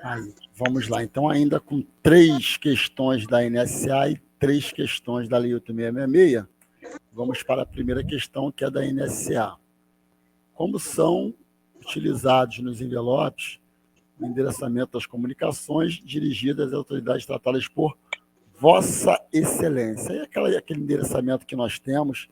Aí, vamos lá. Então, ainda com 3 questões da NSA e 3 questões da Lei 8666, vamos para a primeira questão, que é da NSA. Como são utilizados nos envelopes o endereçamento das comunicações dirigidas às autoridades tratadas por Vossa Excelência? É aquele endereçamento que nós temos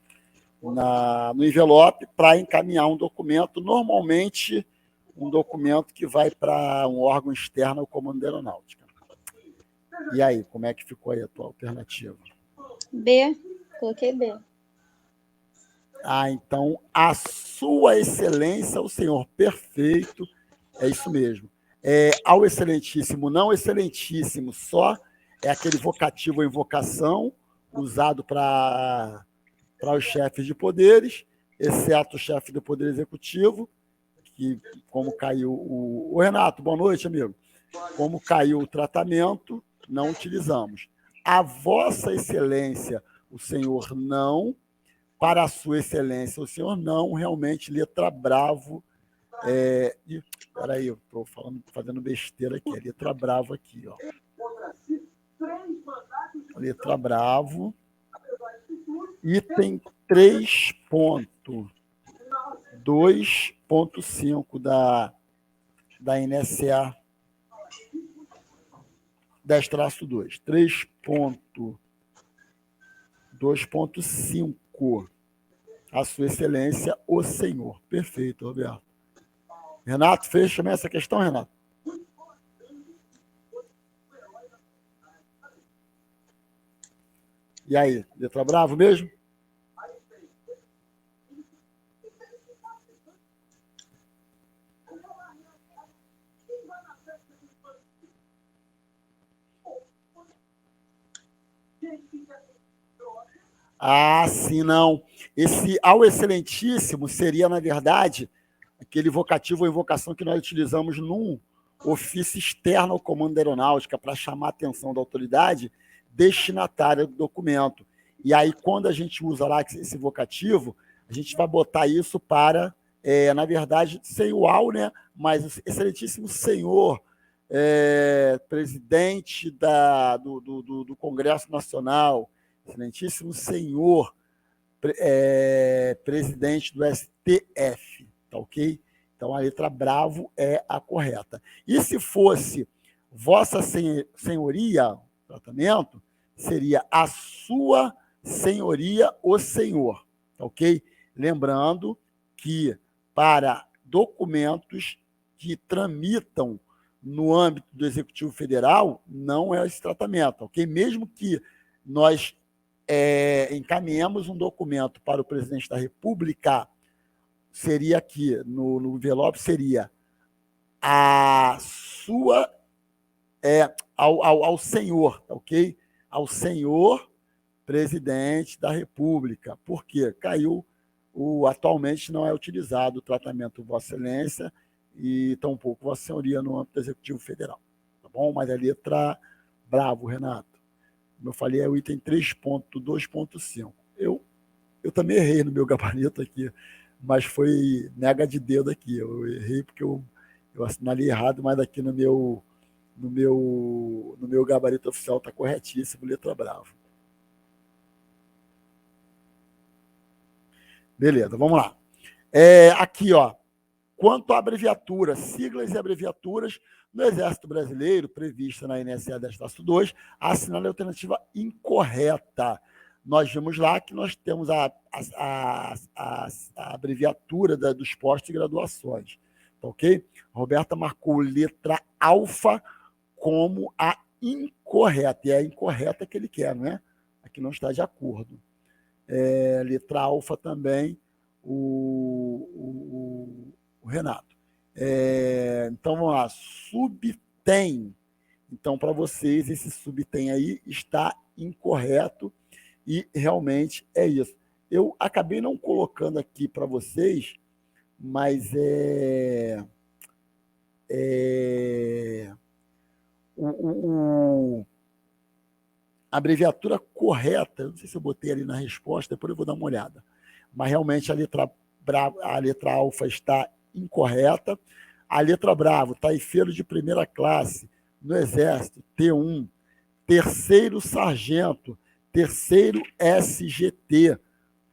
no envelope para encaminhar um documento, normalmente um documento que vai para um órgão externo ao Comando da Aeronáutica. E aí, como é que ficou aí a tua alternativa? B, coloquei B. Então, a Sua Excelência, o Senhor perfeito, é isso mesmo. Ao Excelentíssimo, não Excelentíssimo, só é aquele vocativo ou invocação usado para os chefes de poderes, exceto o chefe do Poder Executivo, que, como caiu o Renato, boa noite, amigo. Como caiu o tratamento, não utilizamos. A Vossa Excelência, o Senhor não. Para a Sua Excelência, o Senhor não. Realmente, letra bravo. Espera aí, eu estou fazendo besteira aqui. A letra bravo aqui, ó. Letra bravo. Item 3.2.5 da NSA 10-2. 3.2.5. A Sua Excelência, o Senhor. Perfeito, Roberto. Renato, fecha também essa questão, Renato? E aí, letra bravo mesmo? Ah, sim, não. Esse ao Excelentíssimo seria, na verdade, aquele vocativo ou invocação que nós utilizamos num ofício externo ao Comando da Aeronáutica para chamar a atenção da autoridade destinatária do documento. E aí, quando a gente usa lá esse vocativo, a gente vai botar isso para, na verdade, sem o ao, né? Mas Excelentíssimo Senhor, presidente do Congresso Nacional, Excelentíssimo Senhor, presidente do STF, tá ok? Então, a letra bravo é a correta. E se fosse Vossa Senhoria, tratamento, seria a Sua Senhoria, o Senhor, tá ok? Lembrando que para documentos que tramitam no âmbito do Executivo Federal, não é esse tratamento, ok? Mesmo que nós encaminhemos um documento para o presidente da República, seria aqui, no envelope, seria a sua, ao senhor, ok? Ao senhor presidente da República. Por quê? Caiu, atualmente não é utilizado o tratamento Vossa Excelência e tampouco Vossa Senhoria no âmbito do Executivo Federal. Tá bom? Mas a letra bravo, Renato. Como eu falei, é o item 3.2.5. Eu também errei no meu gabarito aqui, mas foi nega de dedo aqui. Eu errei porque eu assinalei errado, mas aqui no meu gabarito oficial está corretíssimo, letra brava. Beleza, vamos lá. Aqui, ó, quanto à abreviatura, siglas e abreviaturas no Exército Brasileiro, prevista na NSA 10-2, assinale a alternativa incorreta. Nós vimos lá que nós temos a abreviatura dos postos e graduações. Tá ok? Roberta marcou letra alfa como a incorreta. E é a incorreta que ele quer, não é? A que não está de acordo. Letra alfa também, o Renato. Então, vamos lá. Subtem. Então, para vocês, esse subtem aí está incorreto e realmente é isso. Eu acabei não colocando aqui para vocês, mas a abreviatura correta, não sei se eu botei ali na resposta, depois eu vou dar uma olhada, mas realmente a letra alfa está incorreta. A letra Bravo, taifeiro de primeira classe, no Exército, T1. Terceiro sargento, terceiro SGT,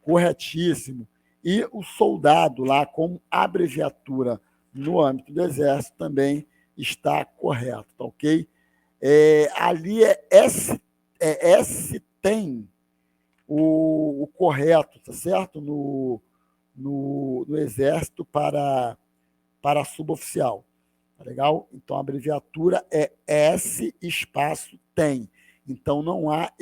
corretíssimo. E o soldado lá, como abreviatura no âmbito do Exército, também está correto, tá ok? Ali S tem o correto, tá certo? No Exército para suboficial. Tá legal? Então, a abreviatura é S espaço tem. Então, não há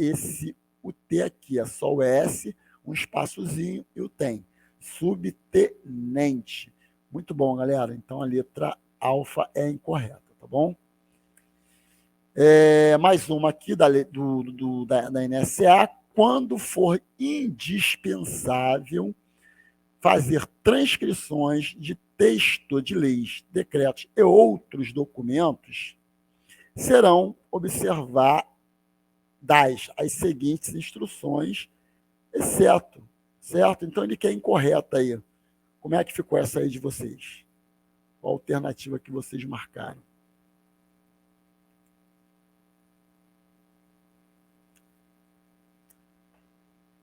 o T aqui, é só o S, um espaçozinho e o tem. Subtenente. Muito bom, galera. Então, a letra alfa é incorreta, tá bom? Mais uma aqui da NSA. Quando for indispensável fazer transcrições de texto de leis, decretos e outros documentos, serão observadas as seguintes instruções, exceto, certo? Então, ele quer incorreta aí. Como é que ficou essa aí de vocês? Qual a alternativa que vocês marcaram?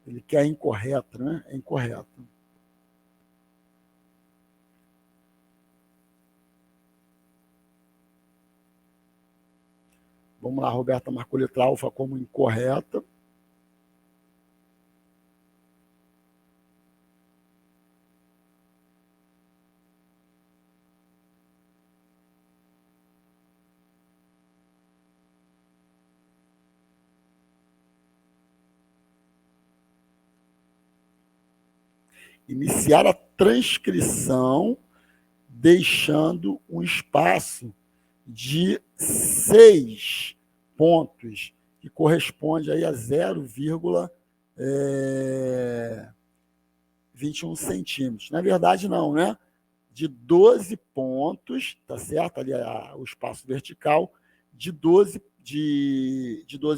Ele quer incorreta, né? É incorreto. Vamos lá, a Roberta marcou letra alfa como incorreta. Iniciar a transcrição deixando um espaço de 6 pontos, que corresponde aí a 0,21 centímetros. Na verdade, não, né? De 12 pontos, tá certo? Ali o espaço vertical, de 12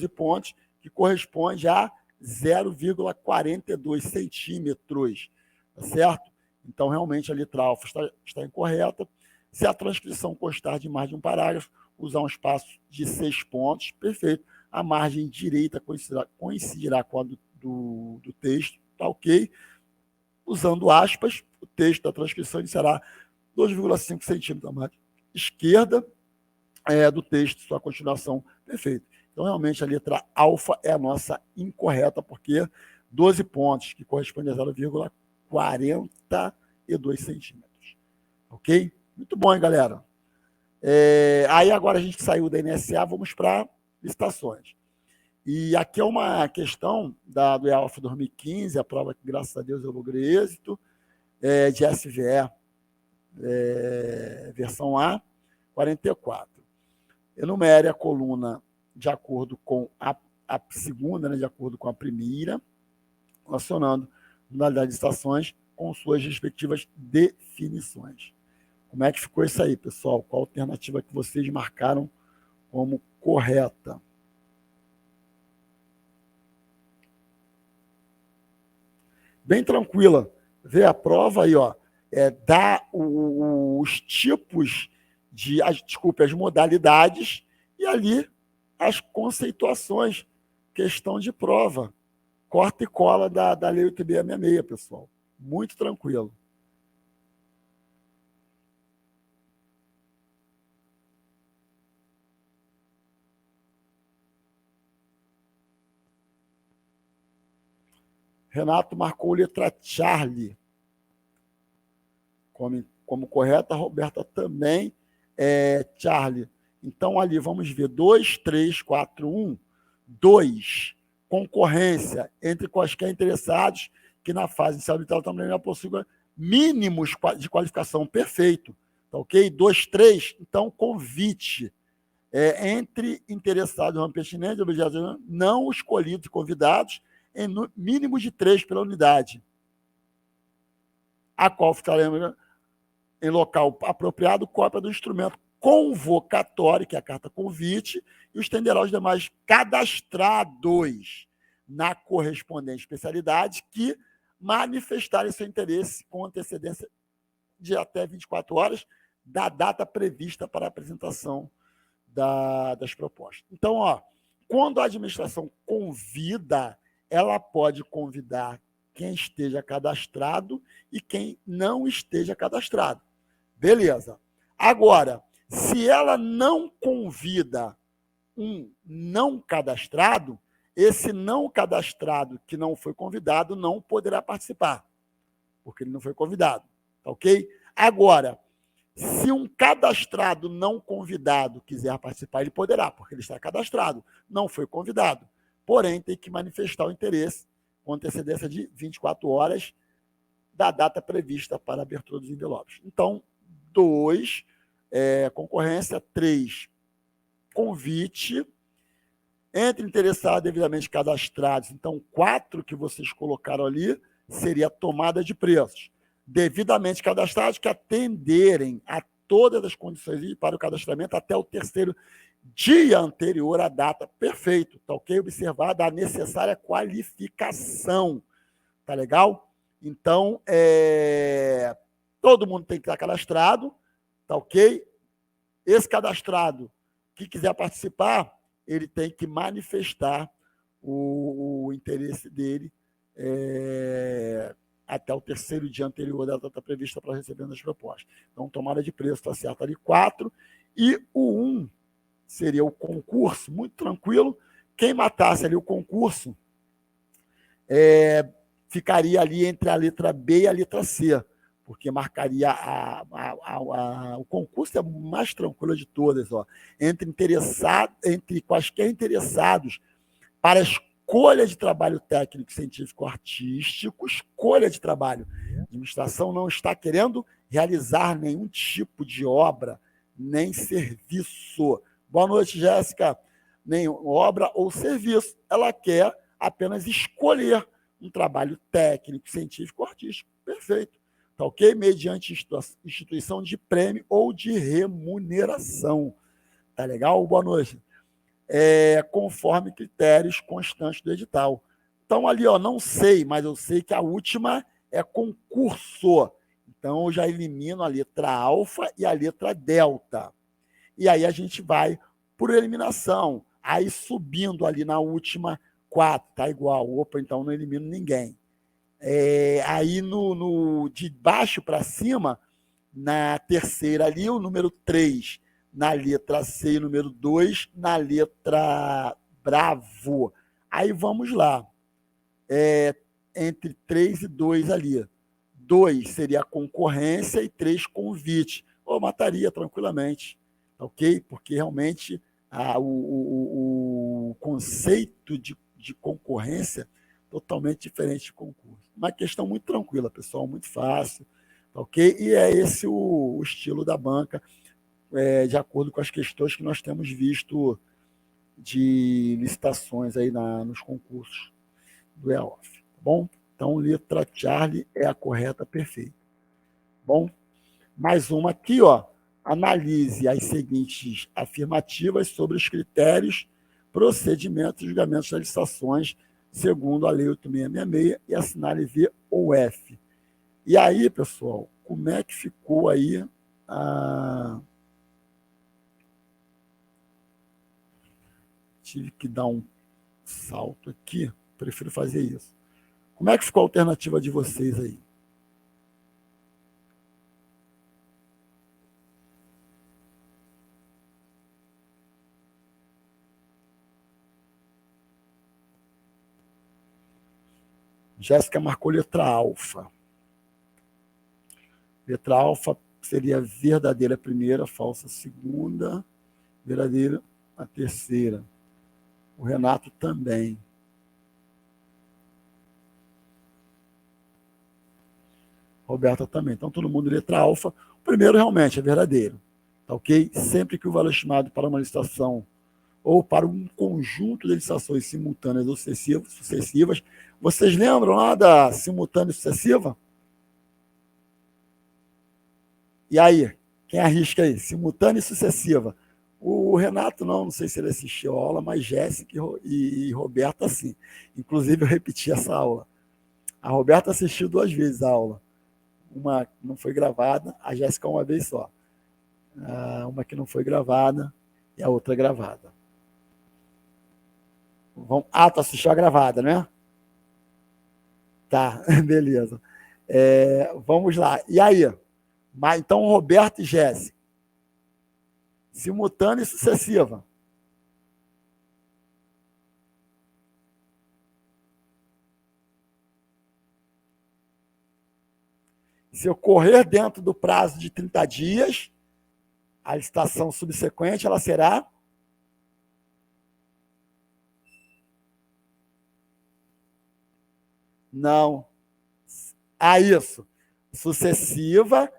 pontos, que corresponde a 0,42 centímetros, tá certo? Então, realmente, a letra alfa está incorreta. Se a transcrição constar de mais de um parágrafo, usar um espaço de 6 pontos, perfeito. A margem direita coincidirá com a do texto, tá ok? Usando aspas, o texto da transcrição será 2,5 centímetros da margem esquerda do texto, sua continuação, perfeito. Então, realmente, a letra alfa é a nossa incorreta, porque 12 pontos, que corresponde a 0,42 centímetros. Ok? Muito bom, hein, galera? Aí, agora a gente saiu da NSA, vamos para licitações. E aqui é uma questão do EALF 2015, a prova que, graças a Deus, eu logrei êxito, de SVE, versão A, 44. Enumere a coluna de acordo com a segunda, né, de acordo com a primeira, relacionando modalidade de estações com suas respectivas definições. Como é que ficou isso aí, pessoal? Qual a alternativa que vocês marcaram como correta? Bem tranquila. Vê a prova aí, ó. Dá os tipos as modalidades e ali as conceituações. Questão de prova. Corta e cola da Lei 8666, pessoal. Muito tranquilo. Renato marcou letra Charlie como correta. A Roberta também Charlie. Então, ali, vamos ver. 2, 3, 4, 1. 2. Concorrência entre quaisquer interessados que na fase inicial do tratamento também possuem mínimos de qualificação. Perfeito. Tá ok? 2, 3. Então, convite. Entre interessados no pertinente, objetos não escolhidos e convidados, em mínimo de 3 pela unidade, a qual ficaremos em local apropriado, cópia do instrumento convocatório, que é a carta convite, e os estenderá aos demais cadastrados na correspondente especialidade que manifestarem seu interesse com antecedência de até 24 horas, da data prevista para a apresentação das propostas. Então, quando a administração convida, ela pode convidar quem esteja cadastrado e quem não esteja cadastrado. Beleza. Agora, se ela não convida um não cadastrado, esse não cadastrado que não foi convidado não poderá participar, porque ele não foi convidado. Tá ok? Agora, se um cadastrado não convidado quiser participar, ele poderá, porque ele está cadastrado, não foi convidado. Porém, tem que manifestar o interesse com antecedência de 24 horas da data prevista para a abertura dos envelopes. Então, 2, concorrência, 3, convite, entre interessados devidamente cadastrados. Então, 4 que vocês colocaram ali seria a tomada de preços. Devidamente cadastrados que atenderem a todas as condições para o cadastramento até o terceiro dia anterior à data. Perfeito, tá ok? Observada a necessária qualificação. Tá legal? Então, todo mundo tem que estar cadastrado, tá ok? Esse cadastrado que quiser participar, ele tem que manifestar o interesse dele até o terceiro dia anterior da data prevista para receber as propostas. Então, tomada de preço está certo ali 4. E o 1 seria o concurso, muito tranquilo. Quem matasse ali o concurso ficaria ali entre a letra B e a letra C, porque marcaria o concurso é a mais tranquila de todas, entre quaisquer interessados para a escolha de trabalho técnico, científico, artístico, escolha de trabalho. A administração não está querendo realizar nenhum tipo de obra, nem serviço. Boa noite, Jéssica. Nem obra ou serviço. Ela quer apenas escolher um trabalho técnico, científico, artístico. Perfeito. Tá ok? Mediante instituição de prêmio ou de remuneração. Tá legal? Boa noite. Conforme critérios constantes do edital. Então, ali, não sei, mas eu sei que a última é concurso. Então, eu já elimino a letra alfa e a letra delta. E aí a gente vai por eliminação. Aí, subindo ali na última, 4, tá igual. Opa, então não elimino ninguém. Aí, de baixo para cima, na terceira ali, o número 3, na letra C, número 2, na letra Bravo. Aí vamos lá. Entre 3 e 2 ali. 2 seria a concorrência e 3 convite. Mataria tranquilamente. Ok? Porque realmente o conceito de concorrência é totalmente diferente de concurso. Uma questão muito tranquila, pessoal, muito fácil. Ok? E é esse o estilo da banca, de acordo com as questões que nós temos visto de licitações aí nos concursos do EAOF. Tá bom? Então, letra Charlie é a correta, perfeita. Bom, mais uma aqui, analise as seguintes afirmativas sobre os critérios, procedimentos e julgamentos das licitações segundo a Lei 8666 e assinale V ou F. E aí, pessoal, como é que ficou aí Tive que dar um salto aqui, prefiro fazer isso. Como é que ficou a alternativa de vocês aí? Jéssica marcou letra alfa. Letra alfa seria verdadeira a primeira, falsa a segunda, verdadeira a terceira. O Renato também. Roberta também. Então, todo mundo letra alfa. O primeiro realmente é verdadeiro. Tá ok? Sempre que o valor estimado para uma licitação ou para um conjunto de licitações simultâneas ou sucessivas. Vocês lembram lá da simultânea e sucessiva? E aí? Quem arrisca aí? Simultânea e sucessiva. O Renato não sei se ele assistiu a aula, mas Jéssica e Roberta sim. Inclusive eu repeti essa aula. A Roberta assistiu 2 vezes a aula. Uma não foi gravada, a Jéssica uma vez só. Uma que não foi gravada e a outra gravada. Tu assistiu a gravada, né? Tá, beleza. Vamos lá. E aí? Então, Roberto e Jéssica. Simultânea e sucessiva. Se ocorrer dentro do prazo de 30 dias, a licitação subsequente ela será não. Isso. Sucessiva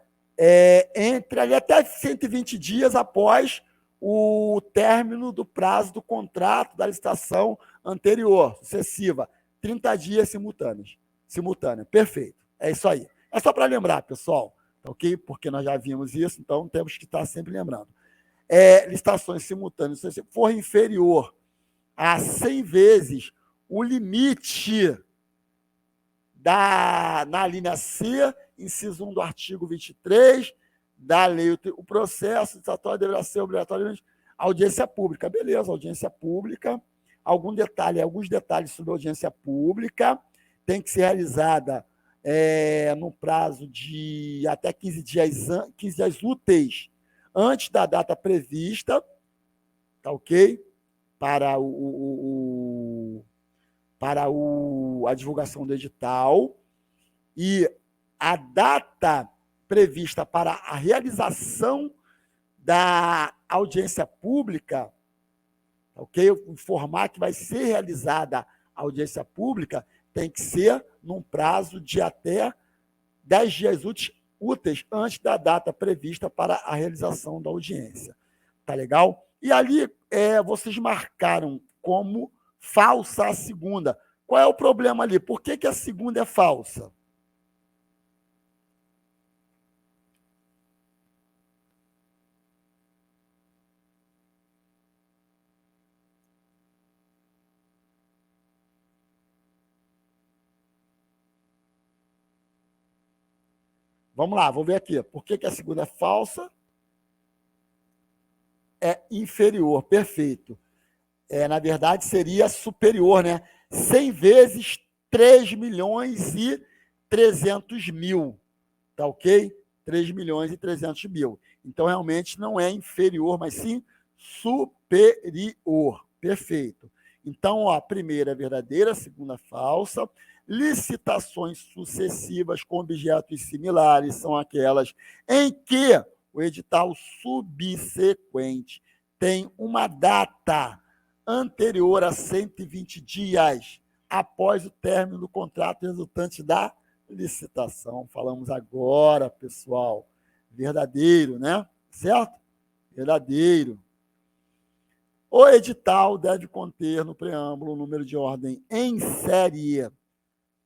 entre ali até 120 dias após o término do prazo do contrato da licitação anterior, sucessiva. 30 dias simultânea. Perfeito. É isso aí. É só para lembrar, pessoal, ok? Porque nós já vimos isso, então temos que estar sempre lembrando. Licitações simultâneas, se for inferior a 100 vezes o limite na linha C, inciso 1 do artigo 23 da lei, o processo licitatório deverá ser obrigatoriamente audiência pública. Beleza, audiência pública. Alguns detalhes sobre audiência pública. Tem que ser realizada no prazo de até 15 dias úteis antes da data prevista, tá ok? Para a divulgação do edital, e a data prevista para a realização da audiência pública, ok? Informar que vai ser realizada a audiência pública tem que ser num prazo de até 10 dias úteis antes da data prevista para a realização da audiência. Tá legal? E ali vocês marcaram como falsa a segunda. Qual é o problema ali? Por que a segunda é falsa? Vamos lá, vou ver aqui. Por que a segunda é falsa? É inferior, perfeito. Na verdade, seria superior, né? 100 vezes 3.300.000. Tá ok? 3.300.000. Então, realmente, não é inferior, mas sim superior. Perfeito. Então, a primeira é verdadeira, a segunda falsa. Licitações sucessivas com objetos similares são aquelas em que o edital subsequente tem uma data anterior a 120 dias após o término do contrato resultante da licitação. Falamos agora, pessoal. Verdadeiro, né? Certo? Verdadeiro. O edital deve conter no preâmbulo o número de ordem em série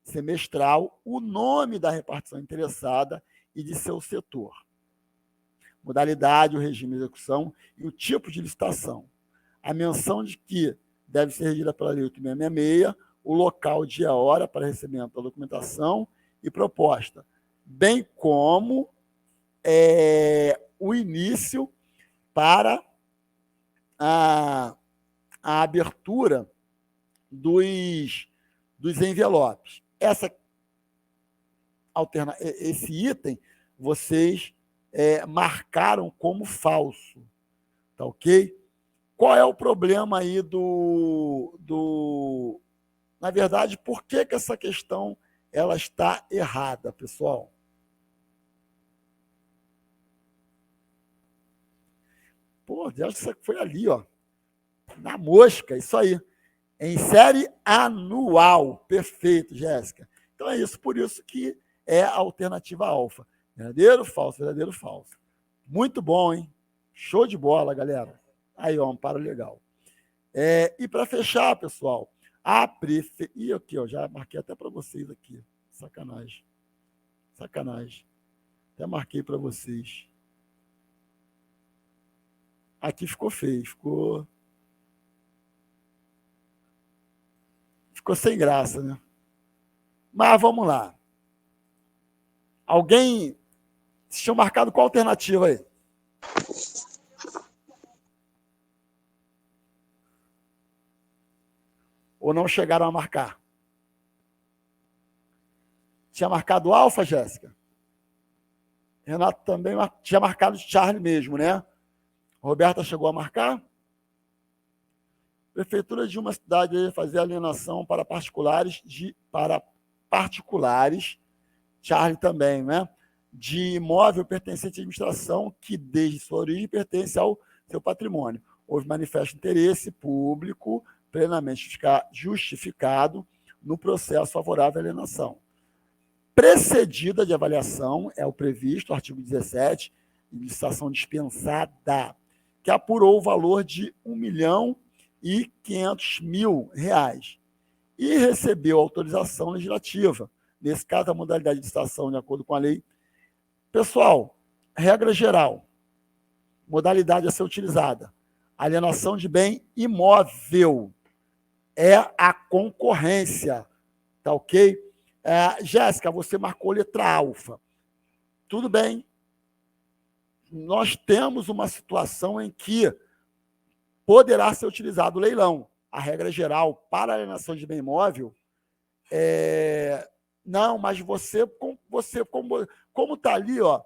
semestral, o nome da repartição interessada e de seu setor, modalidade, o regime de execução e o tipo de licitação. A menção de que deve ser regida pela Lei 8666, o local, dia e hora para recebimento da documentação e proposta, bem como o início para a abertura dos envelopes. Esse item vocês marcaram como falso, tá ok? Qual é o problema aí na verdade, por que essa questão ela está errada, pessoal? Pô, essa foi ali, ó, na mosca, isso aí. Em série anual. Perfeito, Jéssica. Então é isso, por isso que é a alternativa alfa. Verdadeiro, falso, verdadeiro, falso. Muito bom, hein? Show de bola, galera. Aí, ó, um amparo legal. E para fechar, pessoal, e aqui, ó, já marquei até para vocês aqui. Sacanagem. Sacanagem. Até marquei para vocês. Aqui ficou feio, ficou sem graça, né? Mas vamos lá. Alguém tinha marcado qual alternativa aí? Ou não chegaram a marcar? Tinha marcado Alfa, Jéssica? Renato também tinha marcado Charlie mesmo, né? Roberta chegou a marcar? Prefeitura de uma cidade deve fazer alienação para particulares, Charlie também, né? De imóvel pertencente à administração que, desde sua origem, pertence ao seu patrimônio. Houve manifesto interesse público plenamente justificado no processo favorável à alienação. Precedida de avaliação, é o previsto, artigo 17, licitação dispensada, que apurou o valor de R$1.500.000 e recebeu autorização legislativa. Nesse caso, a modalidade de licitação, de acordo com a lei. Pessoal, regra geral, modalidade a ser utilizada, alienação de bem imóvel, é a concorrência, tá ok? Jéssica, você marcou letra alfa. Tudo bem. Nós temos uma situação em que poderá ser utilizado o leilão. A regra geral para alienação de bem imóvel não, mas você como está ali, ó,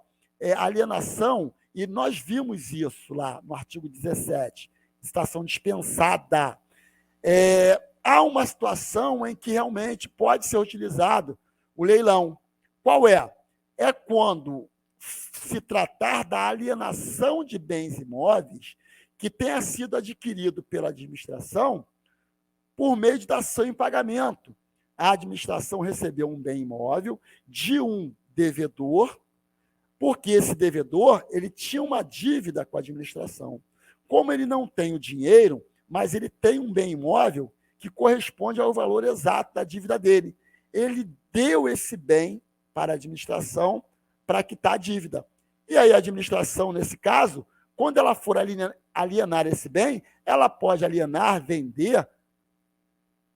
alienação, e nós vimos isso lá no artigo 17, licitação dispensada. Há uma situação em que realmente pode ser utilizado o leilão. Qual é? É quando se tratar da alienação de bens imóveis que tenha sido adquirido pela administração por meio de dação em pagamento. A administração recebeu um bem imóvel de um devedor, porque esse devedor ele tinha uma dívida com a administração. Como ele não tem o dinheiro, mas ele tem um bem imóvel que corresponde ao valor exato da dívida dele. Ele deu esse bem para a administração para quitar a dívida. E aí a administração, nesse caso, quando ela for alienar esse bem, ela pode alienar, vender,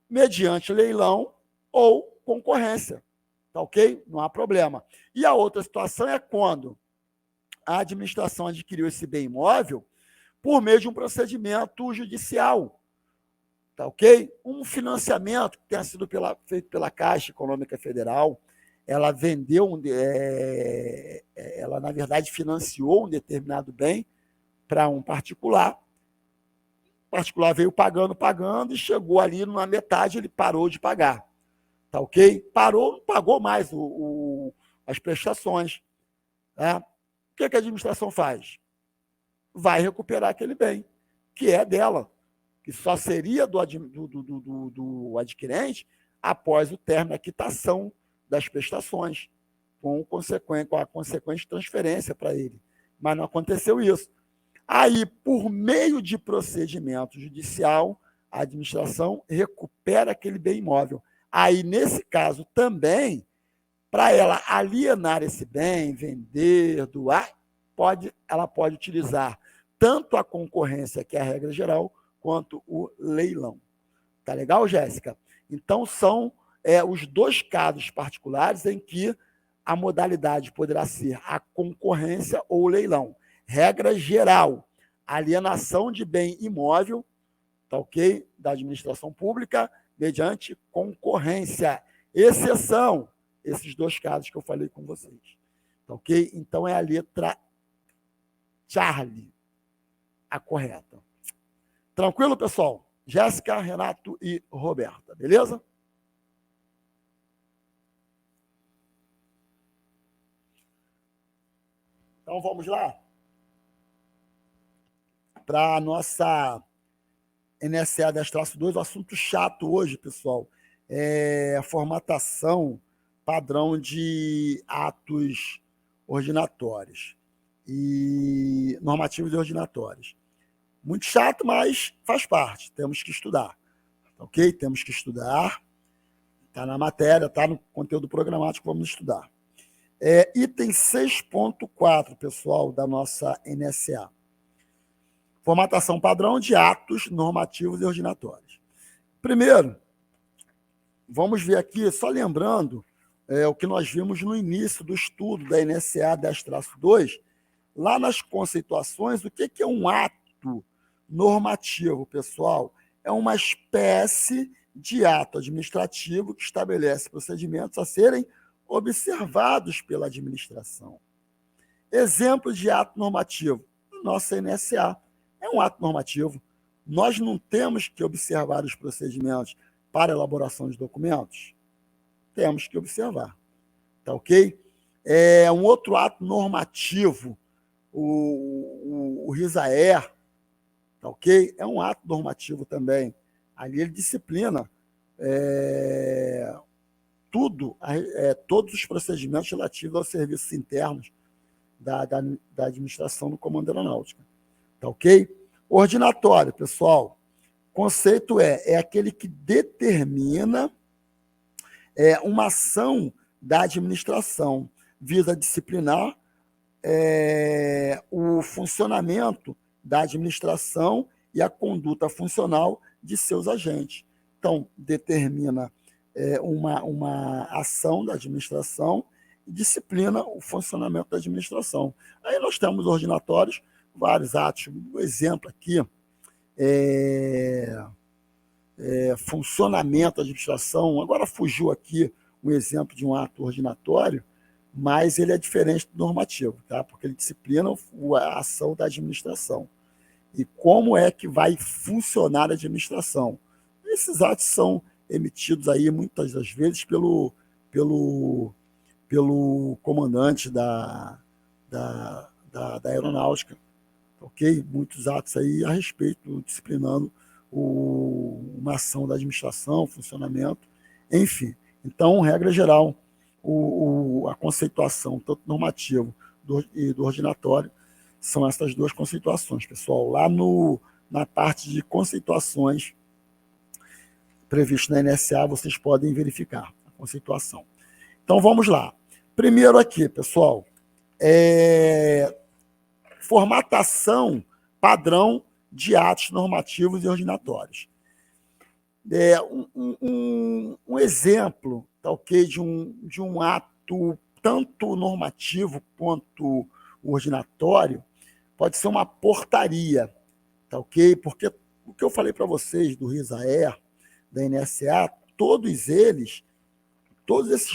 mediante leilão ou concorrência. Tá ok? Não há problema. E a outra situação é quando a administração adquiriu esse bem imóvel por meio de um procedimento judicial. Tá ok? Um financiamento que tenha sido feito pela Caixa Econômica Federal, ela vendeu, ela, na verdade, financiou um determinado bem para um particular. O particular veio pagando, e chegou ali na metade, ele parou de pagar. Tá ok? Parou, não pagou mais as prestações. Tá? O que a administração faz? Vai recuperar aquele bem, que é dela, que só seria do adquirente após o término da quitação das prestações, com a consequente transferência para ele. Mas não aconteceu isso. Aí, por meio de procedimento judicial, a administração recupera aquele bem imóvel. Aí, nesse caso também, para ela alienar esse bem, vender, doar, ela pode utilizar tanto a concorrência, que é a regra geral, quanto o leilão. Tá legal, Jéssica? Então, são os dois casos particulares em que a modalidade poderá ser a concorrência ou o leilão. Regra geral, alienação de bem imóvel, tá ok? Da administração pública, mediante concorrência. Exceção, esses dois casos que eu falei com vocês. Tá ok? Então, é a letra Charlie, a correta. Tranquilo, pessoal? Jéssica, Renato e Roberta, beleza? Então, vamos lá para a nossa NSA 10-2, o assunto chato hoje, pessoal, é a formatação padrão de atos ordinatórios e normativos e ordinatórios. Muito chato, mas faz parte, temos que estudar, ok? Temos que estudar, está na matéria, está no conteúdo programático, vamos estudar. Item 6.4, pessoal, da nossa NSA. Formatação padrão de atos normativos e ordinatórios. Primeiro, vamos ver aqui, só lembrando o que nós vimos no início do estudo da NSA 10-2, lá nas conceituações, o que é um ato normativo, pessoal? É uma espécie de ato administrativo que estabelece procedimentos a serem observados pela administração. Exemplo de ato normativo. Nossa NSA é um ato normativo. Nós não temos que observar os procedimentos para elaboração de documentos? Temos que observar. Tá ok? Um outro ato normativo, o RISAER, tá ok? É um ato normativo também. Ali ele disciplina todos os procedimentos relativos aos serviços internos da administração do Comando Aeronáutica. Tá ok? Ordinatório, pessoal. Conceito é aquele que determina uma ação da administração, visa disciplinar o funcionamento da administração e a conduta funcional de seus agentes. Então, determina uma ação da administração e disciplina o funcionamento da administração. Aí nós temos ordinatórios, vários atos. Um exemplo aqui funcionamento da administração. Agora fugiu aqui um exemplo de um ato ordinatório, mas ele é diferente do normativo, tá? Porque ele disciplina a ação da administração. E como é que vai funcionar a administração? Esses atos são emitidos aí muitas das vezes pelo comandante da aeronáutica, ok? Muitos atos aí a respeito, disciplinando uma ação da administração, funcionamento, enfim. Então, regra geral, a conceituação, tanto normativo e do ordinatório, são essas duas conceituações, pessoal. Lá na parte de conceituações previsto na NSA, vocês podem verificar a conceituação. Então, vamos lá. Primeiro aqui, pessoal, formatação padrão de atos normativos e ordinatórios. Um exemplo, tá, okay, de um ato tanto normativo quanto ordinatório pode ser uma portaria, tá, ok? Porque o que eu falei para vocês do RISAER, da NSA, todos esses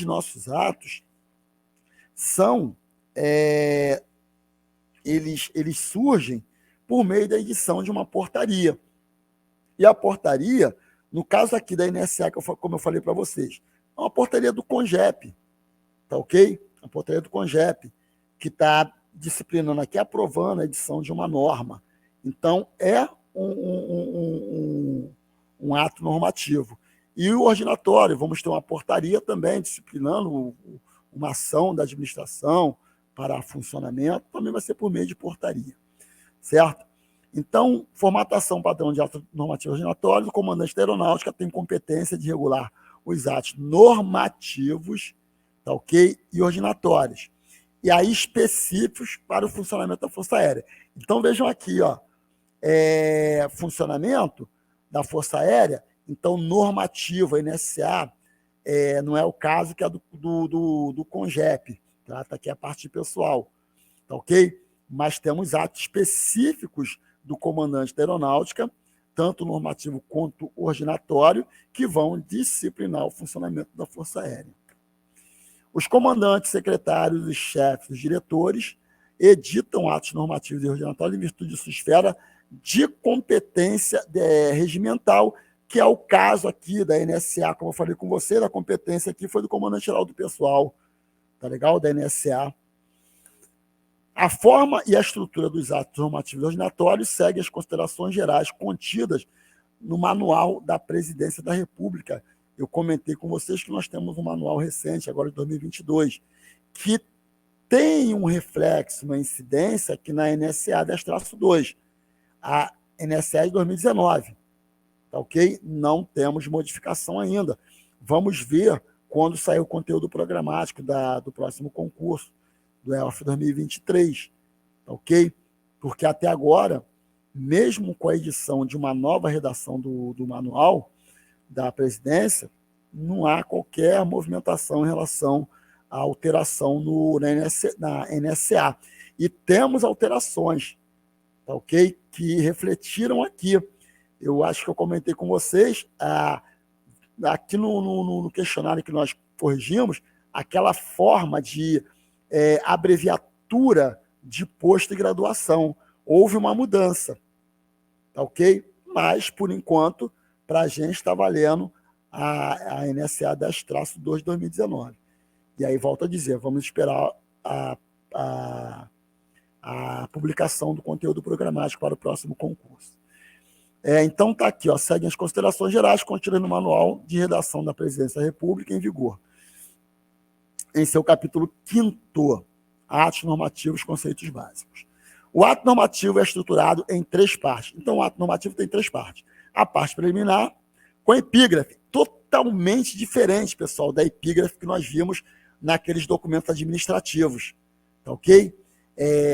nossos atos são eles surgem por meio da edição de uma portaria. E a portaria, no caso aqui da NSA, como eu falei para vocês, é uma portaria do CONGEP, tá ok? A portaria do CONGEP, que está disciplinando aqui, aprovando a edição de uma norma. Então, é um ato normativo. E o ordinatório, vamos ter uma portaria também disciplinando uma ação da administração para funcionamento, também vai ser por meio de portaria, certo? Então, formatação padrão de ato normativo ordinatório, o comandante da aeronáutica tem competência de regular os atos normativos, tá ok? E ordinatórios. E aí específicos para o funcionamento da Força Aérea. Então, vejam aqui, ó, funcionamento da Força Aérea, então, normativo, a NSA, não é o caso que é do CONGEP, tá? Tá aqui a parte pessoal, tá ok? Mas temos atos específicos do comandante da aeronáutica, tanto normativo quanto ordinatório, que vão disciplinar o funcionamento da Força Aérea. Os comandantes, secretários, os chefes, os diretores editam atos normativos e ordinatórios em virtude de sua esfera de competência regimental, que é o caso aqui da NSA, como eu falei com você, a competência aqui foi do comandante-geral do pessoal, tá legal? Da NSA. A forma e a estrutura dos atos normativos e ordinatórios segue as considerações gerais contidas no Manual da Presidência da República. Eu comentei com vocês que nós temos um manual recente, agora de 2022, que tem um reflexo, uma incidência aqui na NSA 10-2, a NSA de 2019. Tá ok? Não temos modificação ainda. Vamos ver quando sair o conteúdo programático do próximo concurso, do EOF 2023. Tá ok? Porque até agora, mesmo com a edição de uma nova redação do manual da presidência, não há qualquer movimentação em relação à alteração na NSA. E temos alterações, tá ok? Que refletiram aqui. Eu acho que eu comentei com vocês, aqui no questionário que nós corrigimos, aquela forma de abreviatura de posto e graduação. Houve uma mudança, tá ok? Mas, por enquanto, para a gente está valendo a NSA 10-2 de 2019. E aí, volto a dizer, vamos esperar a publicação do conteúdo programático para o próximo concurso. Então, está aqui, seguem as considerações gerais contidas no Manual de Redação da Presidência da República em vigor, em seu capítulo 5º, Atos Normativos, Conceitos Básicos. O ato normativo é estruturado em 3 partes. Então, o ato normativo tem 3 partes. A parte preliminar, com epígrafe, totalmente diferente, pessoal, da epígrafe que nós vimos naqueles documentos administrativos. Tá ok?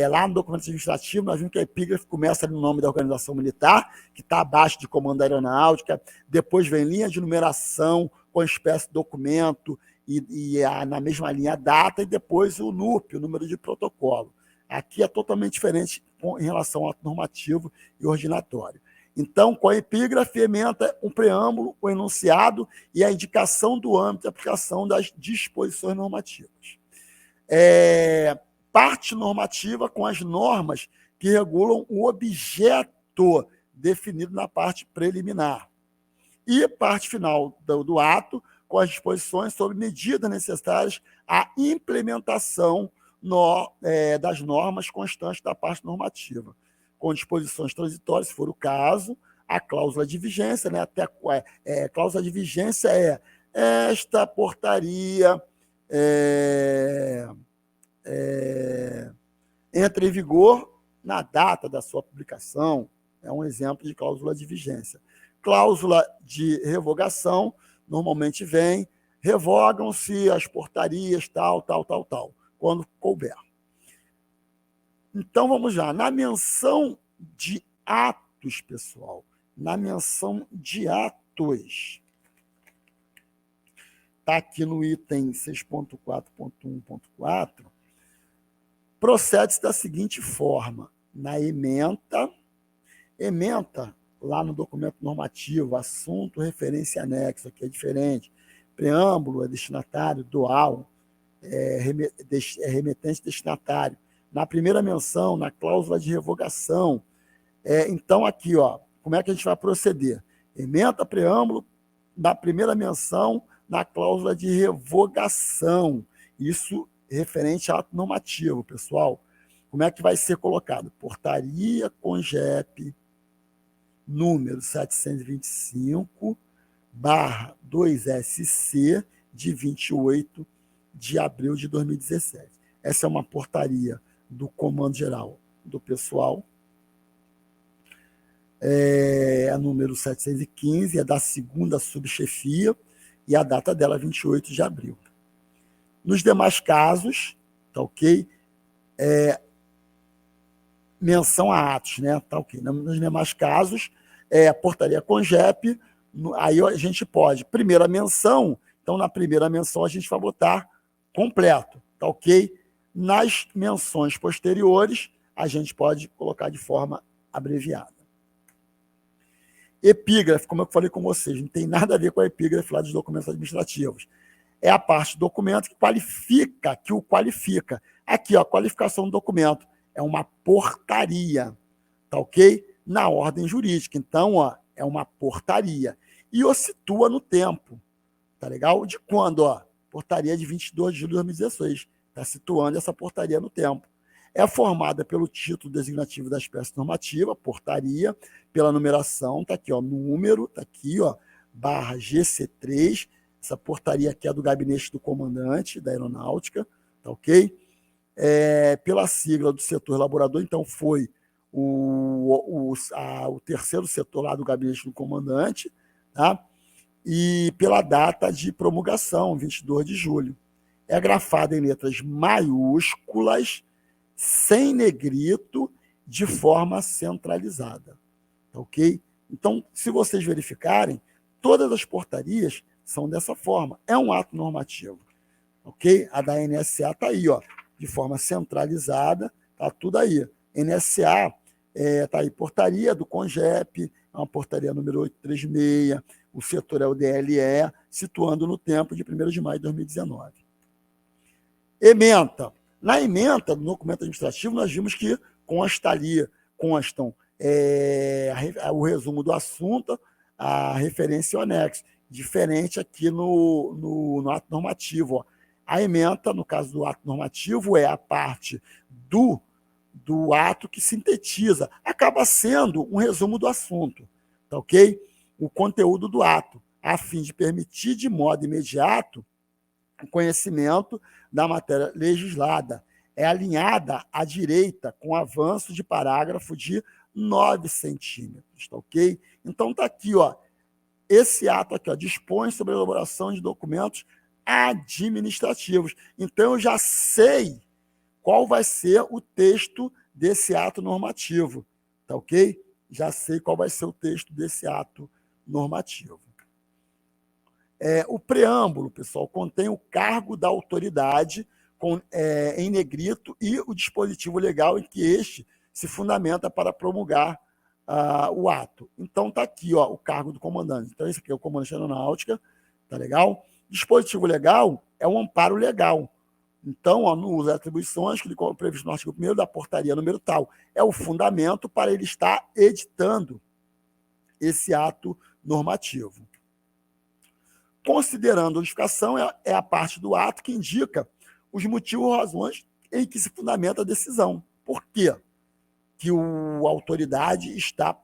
Lá no documento administrativo, nós vimos que a epígrafe começa no nome da organização militar, que está abaixo de comando da aeronáutica, depois vem linha de numeração com espécie de documento, na mesma linha a data, e depois o NUP, o número de protocolo. Aqui é totalmente diferente em relação ao ato normativo e ordinatório. Então, com a epígrafe, ementa um preâmbulo, o enunciado e a indicação do âmbito de aplicação das disposições normativas. Parte normativa com as normas que regulam o objeto definido na parte preliminar. E parte final do ato com as disposições sobre medidas necessárias à implementação das normas constantes da parte normativa, com disposições transitórias, se for o caso, a cláusula de vigência, né? Cláusula de vigência esta portaria entra em vigor na data da sua publicação, é um exemplo de cláusula de vigência. Cláusula de revogação, normalmente vem, revogam-se as portarias, tal, quando couber. Então, vamos lá. Na menção de atos, pessoal, na menção de atos, está aqui no item 6.4.1.4, procede-se da seguinte forma: na ementa, lá no documento normativo, assunto, referência anexo, aqui é diferente, preâmbulo é destinatário, dual, remetente destinatário. Na primeira menção, na cláusula de revogação. Então, aqui, como é que a gente vai proceder? Ementa preâmbulo, na primeira menção, na cláusula de revogação. Isso referente a ato normativo, pessoal. Como é que vai ser colocado? Portaria CONGEP número 725/2SC, de 28 de abril de 2017. Essa é uma portaria do Comando Geral do Pessoal, a número 715, é da 2ª subchefia, e a data dela é 28 de abril. Nos demais casos, tá ok? Menção a atos, né? Tá ok. Nos demais casos, a portaria CONGEP, aí a gente pode, primeira menção, então na primeira menção a gente vai botar completo, tá ok? Nas menções posteriores, a gente pode colocar de forma abreviada. Epígrafe, como eu falei com vocês, não tem nada a ver com a epígrafe lá dos documentos administrativos. É a parte do documento que o qualifica. Aqui, a qualificação do documento é uma portaria, tá ok? Na ordem jurídica. Então, é uma portaria. E o situa no tempo, tá legal? De quando? Portaria de 22 de julho de 2016. Está situando essa portaria no tempo. É formada pelo título designativo da espécie normativa, portaria, pela numeração, está aqui, número, está aqui, /GC3, essa portaria aqui é do gabinete do comandante da aeronáutica, tá ok? Pela sigla do setor elaborador, então foi o terceiro setor lá do gabinete do comandante, tá? E pela data de promulgação, 22 de julho. É grafada em letras maiúsculas, sem negrito, de forma centralizada. Tá ok? Então, se vocês verificarem, todas as portarias são dessa forma. É um ato normativo. Ok? A da NSA está aí, de forma centralizada, está tudo aí. NSA está aí, portaria do CONGEP, é uma portaria número 836, o setor é o DLE, situando no tempo de 1º de maio de 2019. Ementa. Na ementa do documento administrativo, nós vimos que constam o resumo do assunto, a referência e o anexo. Diferente aqui no ato normativo. Ó. A ementa, no caso do ato normativo, é a parte do ato que sintetiza, acaba sendo um resumo do assunto, tá ok? O conteúdo do ato, a fim de permitir de modo imediato o conhecimento da matéria legislada. É alinhada à direita com avanço de parágrafo de 9 centímetros, tá ok? Então tá aqui, ó, esse ato aqui, ó, dispõe sobre a elaboração de documentos administrativos. Então eu já sei qual vai ser o texto desse ato normativo, tá ok? Já sei qual vai ser o texto desse ato normativo. O preâmbulo, pessoal, contém o cargo da autoridade em negrito e o dispositivo legal em que este se fundamenta para promulgar o ato. Então, está aqui, ó, o cargo do comandante. Então, esse aqui é o comandante da aeronáutica, tá legal? Dispositivo legal é um amparo legal. Então, ó, no uso das atribuições, que é previsto no artigo 1º da portaria número tal, é o fundamento para ele estar editando esse ato normativo. Considerando a notificação, é a parte do ato que indica os motivos ou razões em que se fundamenta a decisão. Por quê? Que a autoridade está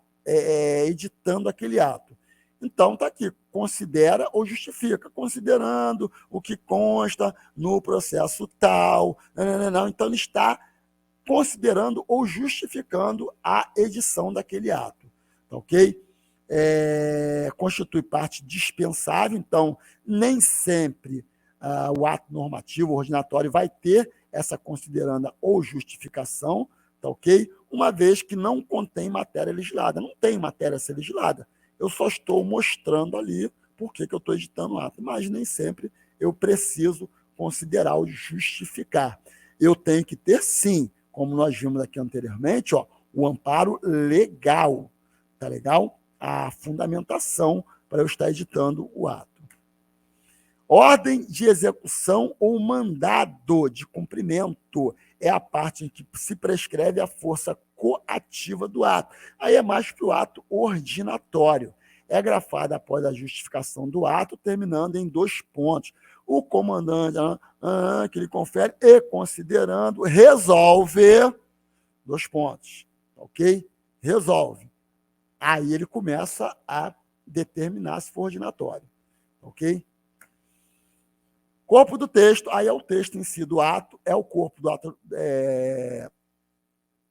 editando aquele ato. Então, está aqui, considera ou justifica, considerando o que consta no processo tal. Não. Então, ele está considerando ou justificando a edição daquele ato. Tá ok? Constitui parte dispensável, então, nem sempre o ato normativo, ordinatório, vai ter essa consideranda ou justificação, tá ok? Uma vez que não contém matéria legislada. Não tem matéria a ser legislada. Eu só estou mostrando ali por que eu estou editando o ato, mas nem sempre eu preciso considerar ou justificar. Eu tenho que ter, sim, como nós vimos aqui anteriormente, ó, o amparo legal, tá legal? A fundamentação para eu estar editando o ato. Ordem de execução ou mandado de cumprimento é a parte em que se prescreve a força coativa do ato. Aí é mais para o ato ordinatório. É grafada após a justificação do ato, terminando em 2 pontos. O comandante, que ele confere, e considerando, resolve, 2 pontos. Ok? Resolve. Aí ele começa a determinar se for ordinatório. Ok? Corpo do texto, aí é o texto em si do ato, é o corpo do ato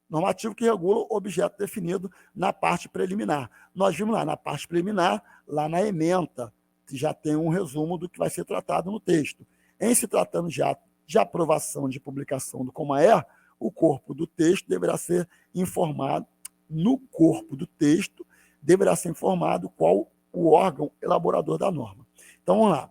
normativo que regula o objeto definido na parte preliminar. Nós vimos lá na parte preliminar, lá na ementa, que já tem um resumo do que vai ser tratado no texto. Em se tratando de ato de aprovação de publicação do Comaer, o corpo do texto deverá ser informado, no corpo do texto, deverá ser informado qual o órgão elaborador da norma. Então, vamos lá.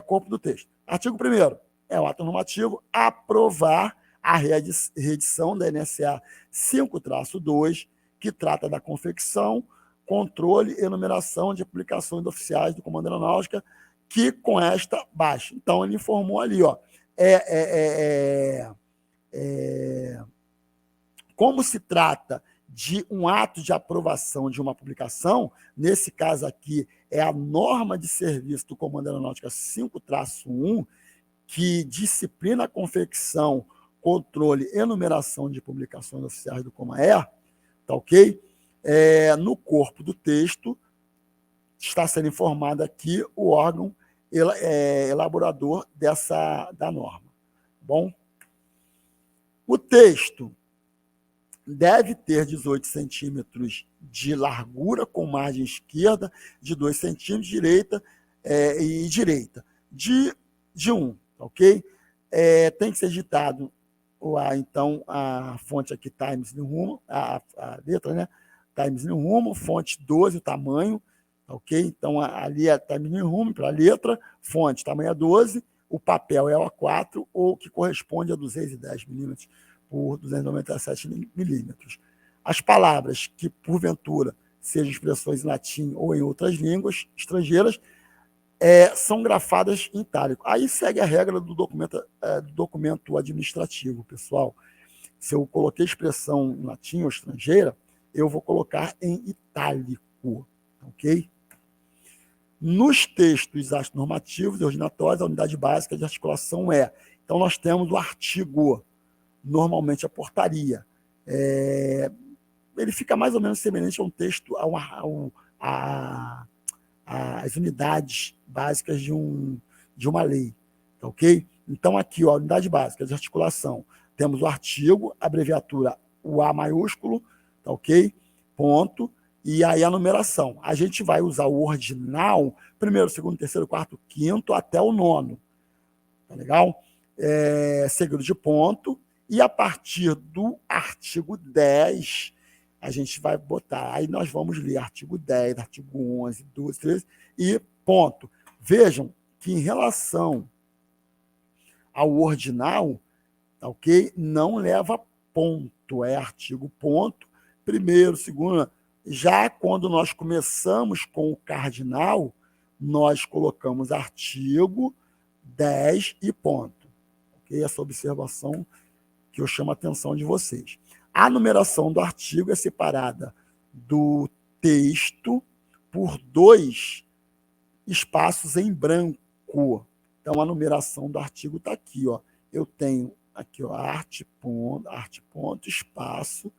Corpo do texto. Artigo 1º. É o ato normativo aprovar a reedição da NSA 5-2, que trata da confecção, controle e enumeração de publicações oficiais do Comando Aeronáutica, que com esta baixa. Então, ele informou ali, ó, como se trata de um ato de aprovação de uma publicação, nesse caso aqui é a norma de serviço do Comando Aeronáutica 5-1, que disciplina a confecção, controle e enumeração de publicações oficiais do Comaer, tá ok? No corpo do texto está sendo informado aqui o órgão elaborador da norma. Bom, o texto deve ter 18 centímetros de largura, com margem esquerda de 2 centímetros, direita e direita, de 1, ok? Tem que ser digitado, então, a fonte aqui, Times New Roman, a letra, né? Times New Roman, fonte 12, o tamanho, ok? Então, ali é Times New Roman para a letra, fonte, tamanho é 12, o papel é A4, ou que corresponde a 210 milímetros por 297 milímetros. As palavras que, porventura, sejam expressões em latim ou em outras línguas estrangeiras, são grafadas em itálico. Aí segue a regra do documento administrativo, pessoal. Se eu coloquei expressão em latim ou estrangeira, eu vou colocar em itálico, ok? Nos textos normativos e ordinatórios, a unidade básica de articulação é. Então, nós temos o artigo, normalmente a portaria. Ele fica mais ou menos semelhante a um texto, às unidades básicas de uma lei, tá ok? Então, aqui, ó, a unidade básica de articulação, temos o artigo, abreviatura, o A maiúsculo, tá ok? Ponto. E aí a numeração. A gente vai usar o ordinal, primeiro, segundo, terceiro, quarto, quinto, até o nono. Tá legal? Seguido de ponto. E a partir do artigo 10, a gente vai botar. Aí nós vamos ler artigo 10, artigo 11, 12, 13 e ponto. Vejam que em relação ao ordinal, tá ok? Não leva ponto. É artigo, ponto. Primeiro, segundo. Já quando nós começamos com o cardinal, nós colocamos artigo, 10 e ponto. Okay? Essa observação que eu chamo a atenção de vocês. A numeração do artigo é separada do texto por 2 espaços em branco. Então, a numeração do artigo está aqui. Ó. Eu tenho aqui, ó, arte, ponto, espaço.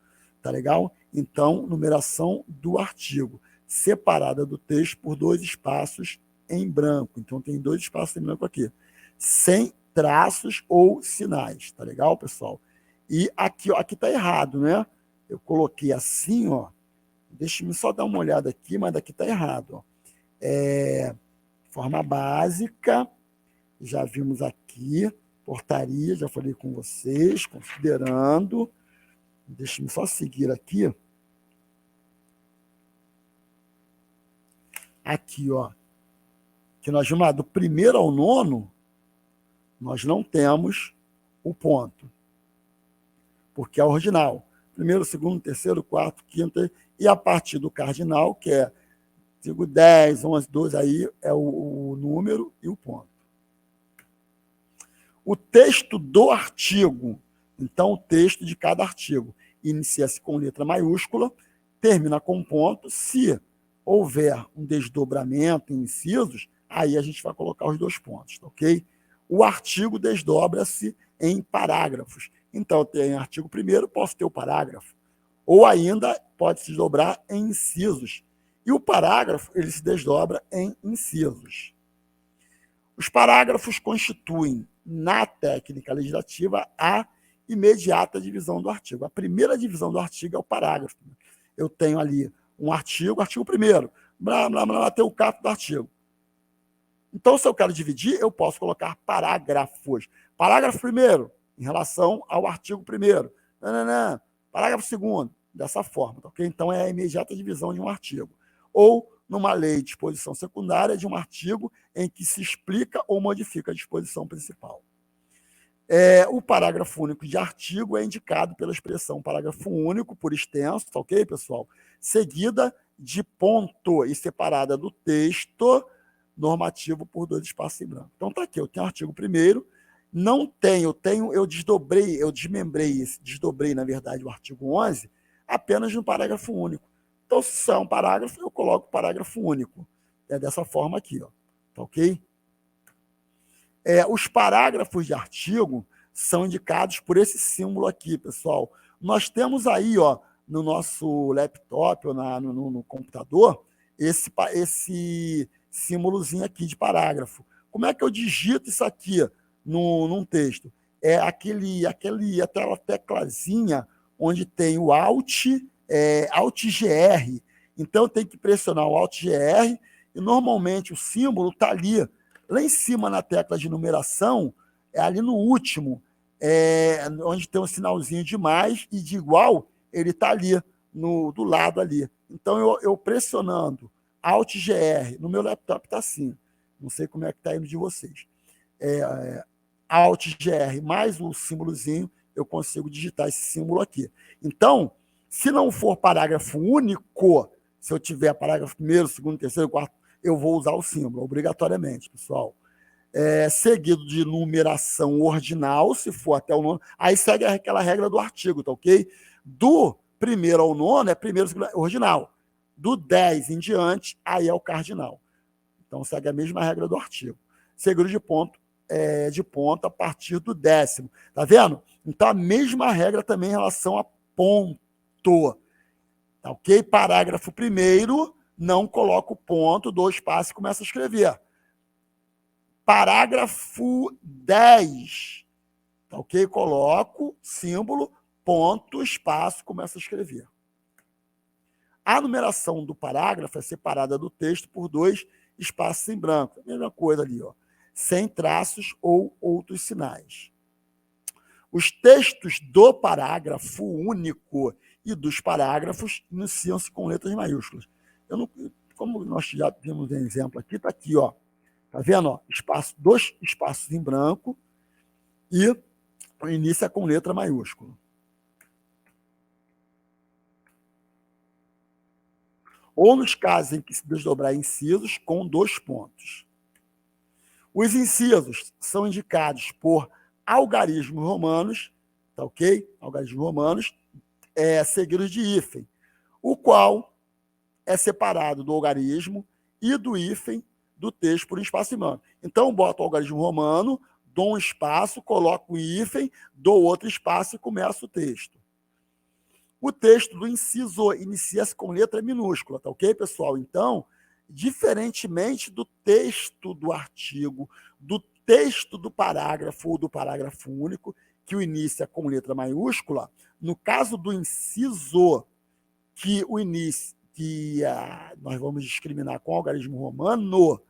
Tá legal? Então, numeração do artigo, separada do texto por 2 espaços em branco. Então, tem 2 espaços em branco aqui, sem traços ou sinais. Tá legal, pessoal? E aqui, ó, aqui tá errado, né? Eu coloquei assim, ó. Deixa-me só dar uma olhada aqui, mas daqui tá errado. Ó. Forma básica, já vimos aqui. Portaria, já falei com vocês, considerando. Deixa-me só seguir aqui. Aqui, ó. Que nós vimos do 1º ao 9º, nós não temos o ponto. Porque é ordinal. 1º, 2º, 3º, 4º, 5º, e a partir do cardinal, que é 10, 11, 12, aí é o número e o ponto. O texto do artigo. Então, o texto de cada artigo inicia-se com letra maiúscula, termina com ponto. Se houver um desdobramento em incisos, aí a gente vai colocar os 2 pontos, ok? O artigo desdobra-se em parágrafos. Então, eu tenho artigo 1º, posso ter o parágrafo. Ou ainda pode se desdobrar em incisos. E o parágrafo, ele se desdobra em incisos. Os parágrafos constituem, na técnica legislativa, a imediata divisão do artigo. A primeira divisão do artigo é o parágrafo. Eu tenho ali um artigo 1º, blá, blá, blá, até o caput do artigo. Então, se eu quero dividir, eu posso colocar parágrafos. Parágrafo 1º, em relação ao artigo 1º. Parágrafo 2º, dessa forma. Ok? Então, é a imediata divisão de um artigo. Ou, numa lei de disposição secundária, de um artigo em que se explica ou modifica a disposição principal. O parágrafo único de artigo é indicado pela expressão parágrafo único, por extenso, tá ok, pessoal? Seguida de ponto e separada do texto normativo por 2 espaços em branco. Então, tá aqui, eu tenho o artigo 1º, não tenho, eu desdobrei, na verdade, o artigo 11, apenas no parágrafo único. Então, se é um parágrafo, eu coloco o parágrafo único. É dessa forma aqui, ó, tá ok? Os parágrafos de artigo são indicados por esse símbolo aqui, pessoal. Nós temos aí, ó, no nosso laptop ou no computador, esse símbolozinho aqui de parágrafo. Como é que eu digito isso aqui num texto? É aquela teclazinha onde tem o Alt, Alt GR. Então, eu tenho que pressionar o Alt GR e, normalmente, o símbolo está ali. Lá em cima, na tecla de numeração, ali no último, onde tem um sinalzinho de mais e de igual, ele está ali, do lado ali. Então, eu pressionando Alt GR, no meu laptop está assim, não sei como é que está indo de vocês. Alt GR mais o símbolozinho, eu consigo digitar esse símbolo aqui. Então, se não for parágrafo único, se eu tiver parágrafo primeiro, segundo, terceiro, quarto, eu vou usar o símbolo, obrigatoriamente, pessoal. Seguido de numeração ordinal, se for até o nono, aí segue aquela regra do artigo, tá ok? Do primeiro ao nono é primeiro, segundo, ordinal. Do 10 em diante, aí é o cardinal. Então, segue a mesma regra do artigo. Seguido de ponto a partir do 10º. Tá vendo? Então, a mesma regra também em relação a ponto. Tá ok? Parágrafo primeiro, não coloca o ponto, dou espaço e começa a escrever. Parágrafo 10, tá ok? Coloco símbolo, ponto, espaço, começo a escrever. A numeração do parágrafo é separada do texto por 2 espaços em branco. A mesma coisa ali, ó, sem traços ou outros sinais. Os textos do parágrafo único e dos parágrafos iniciam-se com letras maiúsculas. Como nós já vimos um exemplo aqui, está aqui, ó. Tá vendo? Ó, 2 espaços em branco e o início é com letra maiúscula. Ou nos casos em que se desdobrar incisos com 2 pontos. Os incisos são indicados por algarismos romanos, tá ok? Algarismos romanos, seguidos de hífen, o qual é separado do algarismo e do hífen do texto por um espaço em branco. Então, boto o algarismo romano, dou um espaço, coloco o hífen, dou outro espaço e começo o texto. O texto do inciso inicia-se com letra minúscula, tá ok, pessoal? Então, diferentemente do texto do artigo, do texto do parágrafo ou do parágrafo único, que o início é com letra maiúscula, no caso do inciso, que o início, nós vamos discriminar com o algarismo romano,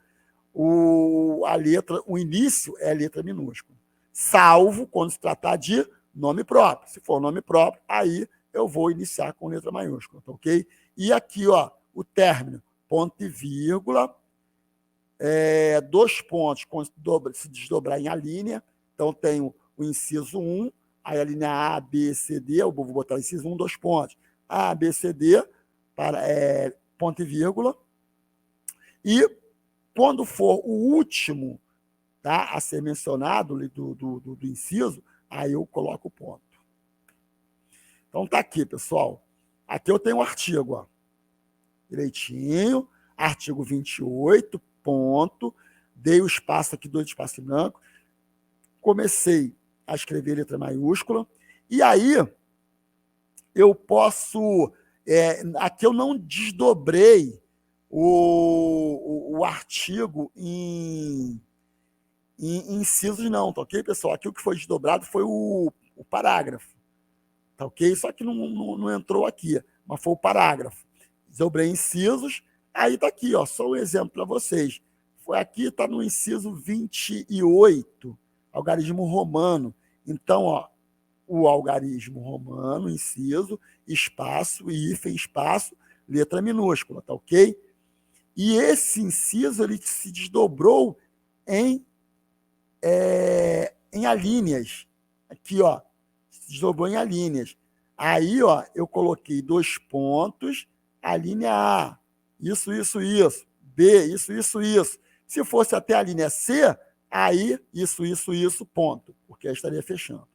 o início é letra minúscula, salvo quando se tratar de nome próprio. Se for nome próprio, aí eu vou iniciar com letra maiúscula, tá ok? E aqui, ó, o término, ponto e vírgula, 2 pontos, quando se desdobrar em alínea. Então, tenho o inciso 1, aí a linha A, B, C, D, eu vou botar o inciso 1, 2 pontos. A, B, C, D, ponto e vírgula. E quando for o último, tá, a ser mencionado do inciso, aí eu coloco o ponto. Então, tá aqui, pessoal. Aqui eu tenho o artigo, ó, direitinho, artigo 28, ponto, dei o espaço aqui, 2 espaços em branco, comecei a escrever letra maiúscula, e aí eu posso... aqui eu não desdobrei o artigo em incisos, não, tá ok, pessoal? Aqui o que foi desdobrado foi o parágrafo, tá ok? Só que não entrou aqui, mas foi o parágrafo. Desdobrei incisos, aí tá aqui, ó, só um exemplo para vocês. Foi aqui, tá no inciso 28, algarismo romano. Então, ó, o algarismo romano, inciso, espaço, hífen, espaço, letra minúscula, tá ok? E esse inciso, ele se desdobrou em alíneas. Aqui, ó, se desdobrou em alíneas. Aí, ó, eu coloquei 2 pontos, a linha A, isso. B, isso. Se fosse até a linha C, aí, isso, ponto, porque aí estaria fechando.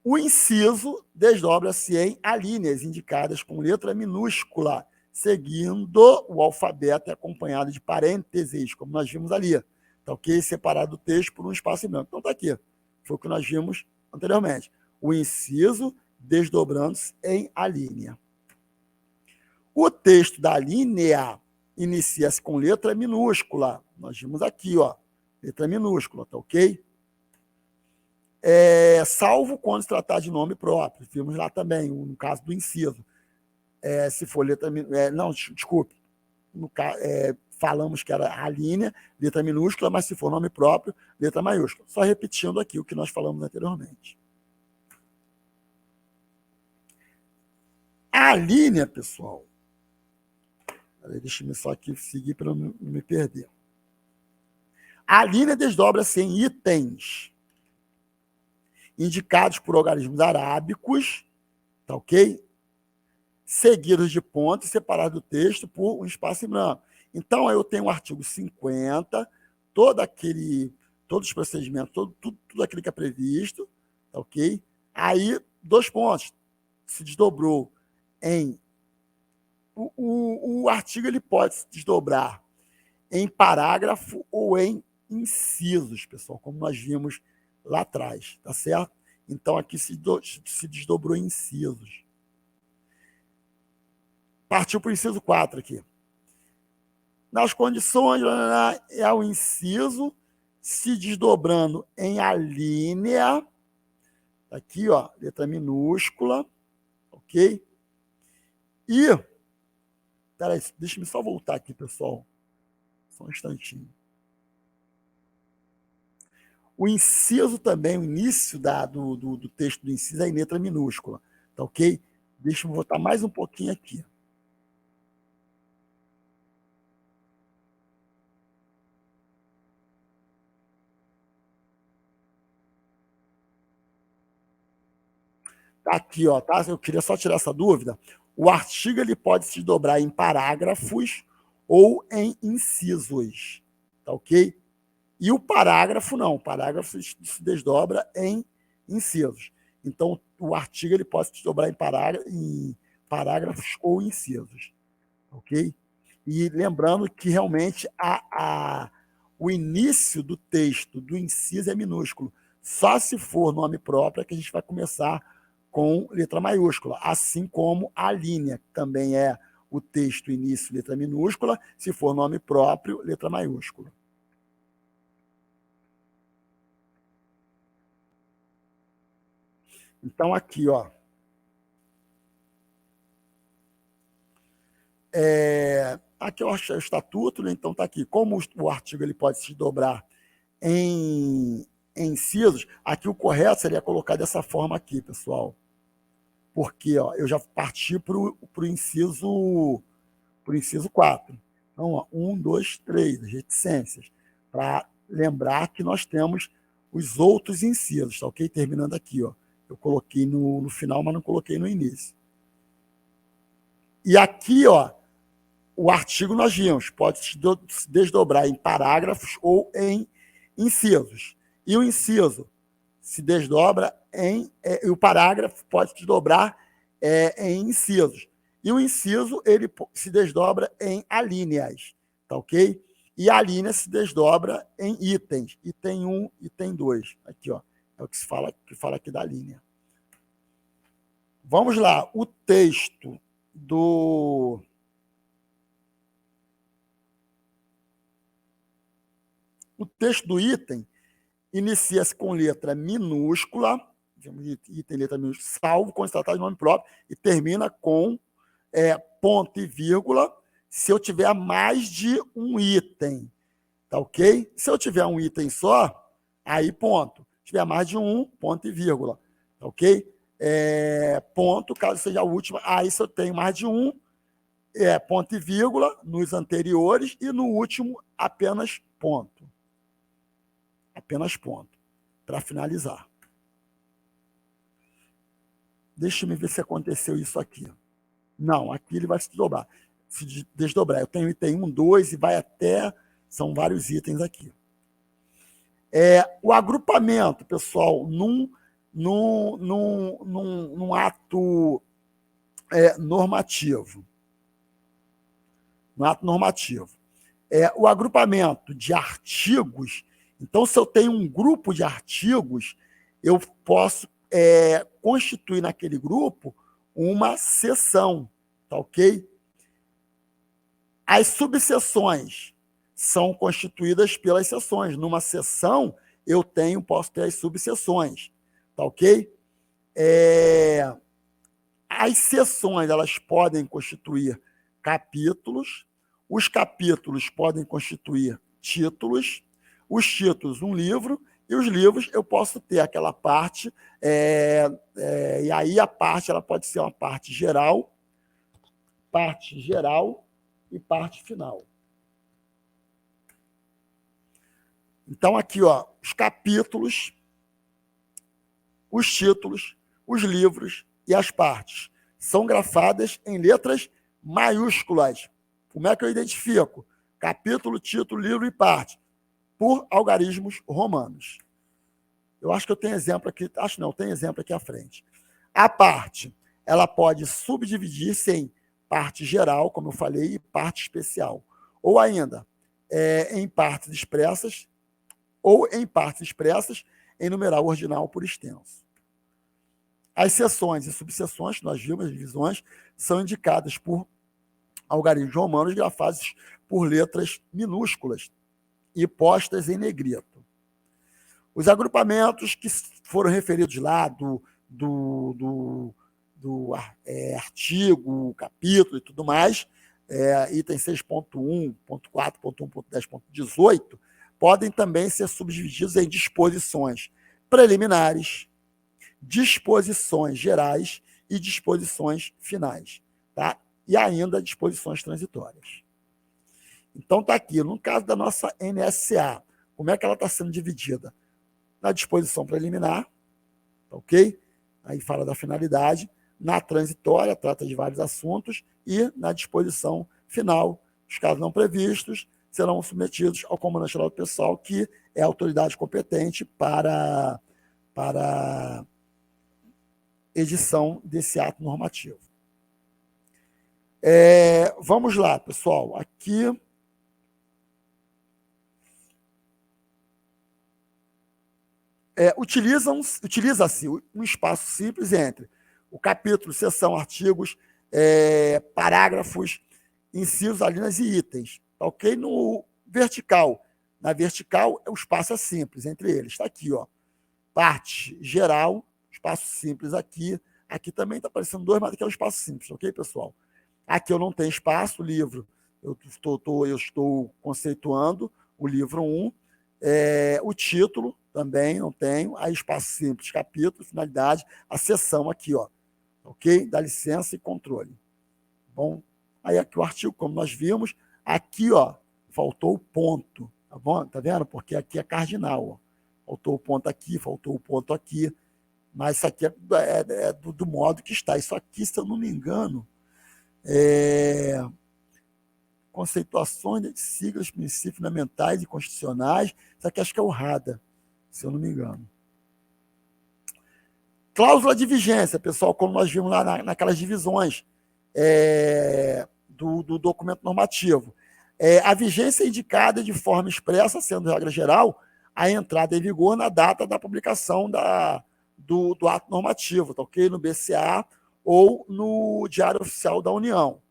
O inciso desdobra-se em alíneas indicadas com letra minúscula, seguindo o alfabeto acompanhado de parênteses, como nós vimos ali. Tá ok? Separado do texto por um espaço em branco. Então tá aqui. Foi o que nós vimos anteriormente. O inciso desdobrando-se em alínea. O texto da linha inicia-se com letra minúscula. Nós vimos aqui, ó, letra minúscula, tá ok? Salvo quando se tratar de nome próprio. Vimos lá também, no caso do inciso. Se for letra... não, desculpe. Falamos que era a linha, letra minúscula, mas se for nome próprio, letra maiúscula. Só repetindo aqui o que nós falamos anteriormente. A linha, pessoal... Deixa-me só aqui seguir para não me perder. A linha desdobra-se em itens indicados por algarismos arábicos, tá ok? seguidos de pontos e separados do texto por um espaço em branco. Então, aí eu tenho o artigo 50, todos os procedimentos, tudo aquilo que é previsto, tá ok? Aí, 2 pontos. Se desdobrou em... O artigo ele pode se desdobrar em parágrafo ou em incisos, pessoal, como nós vimos lá atrás, tá certo? Então, aqui se desdobrou em incisos. Partiu para o inciso 4 aqui. Nas condições, é o inciso se desdobrando em alínea, aqui, ó, letra minúscula, ok? E, peraí, deixa-me só voltar aqui, pessoal, só um instantinho. O inciso também, o início do texto do inciso é em letra minúscula, tá ok? Deixa eu voltar mais um pouquinho aqui. Tá aqui, ó, tá? Eu queria só tirar essa dúvida. O artigo ele pode se dobrar em parágrafos ou em incisos, tá ok? E o parágrafo não, o parágrafo se desdobra em incisos. Então, o artigo ele pode se desdobrar em parágrafos ou incisos, ok? E lembrando que realmente o início do texto, do inciso, é minúsculo. Só se for nome próprio é que a gente vai começar com letra maiúscula, assim como a linha, que também é o texto início, letra minúscula, se for nome próprio, letra maiúscula. Então, aqui, ó. Aqui eu acho o estatuto, né? Então está aqui. Como o artigo ele pode se dobrar em incisos, aqui o correto seria colocar dessa forma aqui, pessoal. Porque ó, eu já parti para o inciso 4. Então, ó, 1, 2, 3, as reticências. Para lembrar que nós temos os outros incisos, tá ok? Terminando aqui, ó. Eu coloquei no final, mas não coloquei no início. E aqui, ó, o artigo nós vimos, pode se desdobrar em parágrafos ou em incisos. E o inciso se desdobra o parágrafo pode se desdobrar em incisos. E o inciso ele se desdobra em alíneas, tá ok? E a linha se desdobra em itens, item 1, item 2. Aqui, ó, é o que fala aqui da linha. Vamos lá, o texto do... O texto do item inicia-se com letra minúscula, item letra minúscula, salvo quando se tratar de nome próprio, e termina com ponto e vírgula, se eu tiver mais de um item, tá ok? Se eu tiver um item só, aí ponto. Se tiver mais de um, ponto e vírgula, tá ok? Ponto, caso seja a última, aí se eu tenho mais de um, ponto e vírgula nos anteriores, e no último, apenas ponto. Apenas ponto, para finalizar. Deixa eu ver se aconteceu isso aqui. Não, aqui ele vai se desdobrar. Eu tenho item 1, 2 e vai até... São vários itens aqui. O agrupamento, pessoal, num ato normativo. No ato normativo. O agrupamento de artigos. Então, se eu tenho um grupo de artigos, eu posso constituir naquele grupo uma seção, tá ok? As subseções são constituídas pelas seções. Numa seção, posso ter as subseções, tá ok? As seções, elas podem constituir capítulos, os capítulos podem constituir títulos, os títulos um livro, e os livros eu posso ter aquela parte, e aí a parte ela pode ser uma parte geral e parte final. Então, aqui, ó, os capítulos, os títulos, os livros e as partes. são grafadas em letras maiúsculas. Como é que eu identifico? Capítulo, título, livro e parte. Por algarismos romanos. Eu acho que eu tenho exemplo aqui. Acho não, tem exemplo aqui à frente. A parte, ela pode subdividir-se em parte geral, como eu falei, e parte especial. Ou ainda, em partes expressas, em numeral ordinal por extenso. As seções e subseções, que nós vimos, as divisões, são indicadas por algarismos romanos grafados por letras minúsculas e postas em negrito. Os agrupamentos que foram referidos lá do artigo, capítulo e tudo mais, item 6.1, 4, 1, 10, 18, podem também ser subdivididos em disposições preliminares, disposições gerais e disposições finais, tá? E ainda disposições transitórias. Então, está aqui, no caso da nossa NSA, como é que ela está sendo dividida? Na disposição preliminar, ok? Aí fala da finalidade. Na transitória, trata de vários assuntos. E na disposição final, os casos não previstos serão submetidos ao comandante-geral do pessoal, que é a autoridade competente para edição desse ato normativo. Vamos lá, pessoal. Aqui utiliza-se um espaço simples entre o capítulo, seção, artigos, parágrafos, incisos, alíneas e itens. Tá, ok? No vertical. Na vertical, o espaço é simples entre eles. Está aqui, ó. Parte geral, espaço simples aqui. Aqui também está aparecendo 2, mas aqui é um espaço simples, ok, pessoal? Aqui eu não tenho espaço, o livro, eu estou conceituando o livro 1. O título também não tenho. Aí espaço simples, capítulo, finalidade, a seção aqui, ó. Ok? Dá licença e controle. Bom, aí aqui o artigo, como nós vimos, aqui, ó, faltou o ponto, tá bom? Tá vendo? Porque aqui é cardinal, ó. Faltou o ponto aqui, faltou o ponto aqui, mas isso aqui é do modo que está. Isso aqui, se eu não me engano, conceituações de siglas, princípios fundamentais e constitucionais. Isso aqui acho que é o RADA, se eu não me engano. Cláusula de vigência, pessoal, como nós vimos lá naquelas divisões do documento normativo. A vigência é indicada de forma expressa, sendo regra geral, a entrada em vigor na data da publicação do ato normativo, tá, ok? No BCA ou no Diário Oficial da União.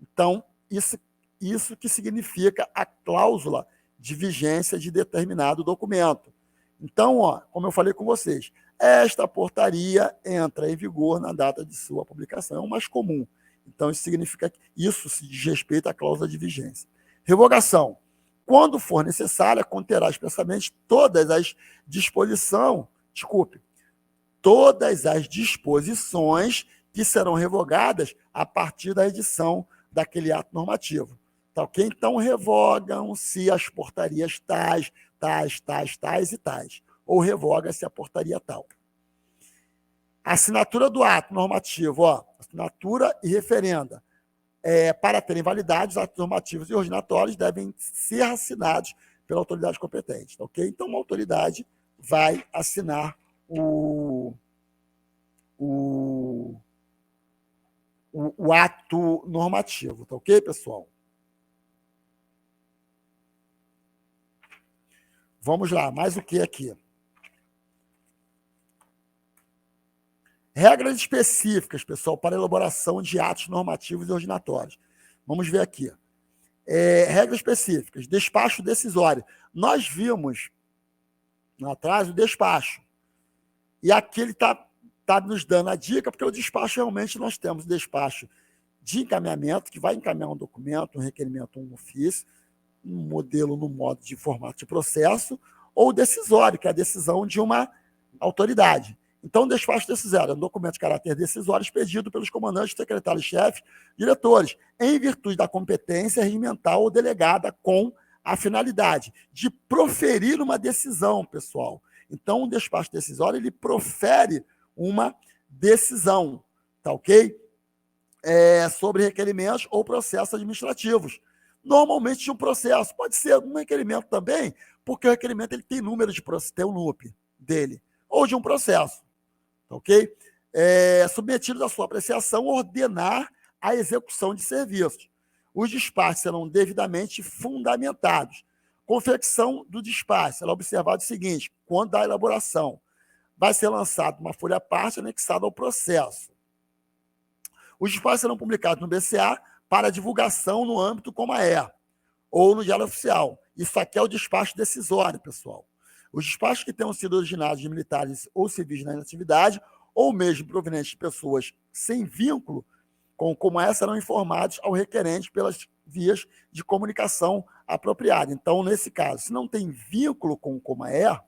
Então, isso que significa a cláusula de vigência de determinado documento. Então, ó, como eu falei com vocês, esta portaria entra em vigor na data de sua publicação. É o mais comum. Então, isso significa que isso se diz respeito à cláusula de vigência. Revogação. Quando for necessária, conterá expressamente todas as disposições que serão revogadas a partir da edição daquele ato normativo. Tá, ok? Então, revogam-se as portarias tais e tais. Ou revoga-se a portaria tal. Assinatura do ato normativo, ó, assinatura e referenda. Para terem validade, os atos normativos e ordinatórios devem ser assinados pela autoridade competente. Tá, ok? Então, uma autoridade vai assinar o ato normativo. Tá, ok, pessoal? Vamos lá, mais o que aqui? Regras específicas, pessoal, para elaboração de atos normativos e ordinatórios. Vamos ver aqui. Regras específicas. Despacho decisório. Nós vimos lá atrás o despacho. E aqui ele está nos dando a dica, porque o despacho, realmente, nós temos o despacho de encaminhamento, que vai encaminhar um documento, um requerimento, um ofício, um modelo no modo de formato de processo, ou decisório, que é a decisão de uma autoridade. Então, o despacho decisório é um documento de caráter decisório expedido pelos comandantes, secretários-chefes, diretores, em virtude da competência regimental ou delegada com a finalidade de proferir uma decisão, pessoal. Então, o despacho decisório, ele profere uma decisão, tá ok? sobre requerimentos ou processos administrativos. Normalmente de um processo, pode ser um requerimento também, porque o requerimento ele tem número de processo, tem um NUP dele, ou de um processo, ok? Submetido à sua apreciação, ordenar a execução de serviços. Os despachos serão devidamente fundamentados. Confecção do despacho, será observado o seguinte: quando da elaboração, vai ser lançada uma folha à parte anexada ao processo. Os despachos serão publicados no BCA para divulgação no âmbito Comaer ou no Diário Oficial. Isso aqui é o despacho decisório, pessoal. Os despachos que tenham sido originados de militares ou civis na atividade, ou mesmo provenientes de pessoas sem vínculo com o Comaer, serão informados ao requerente pelas vias de comunicação apropriada. Então, nesse caso, se não tem vínculo com o Comaer,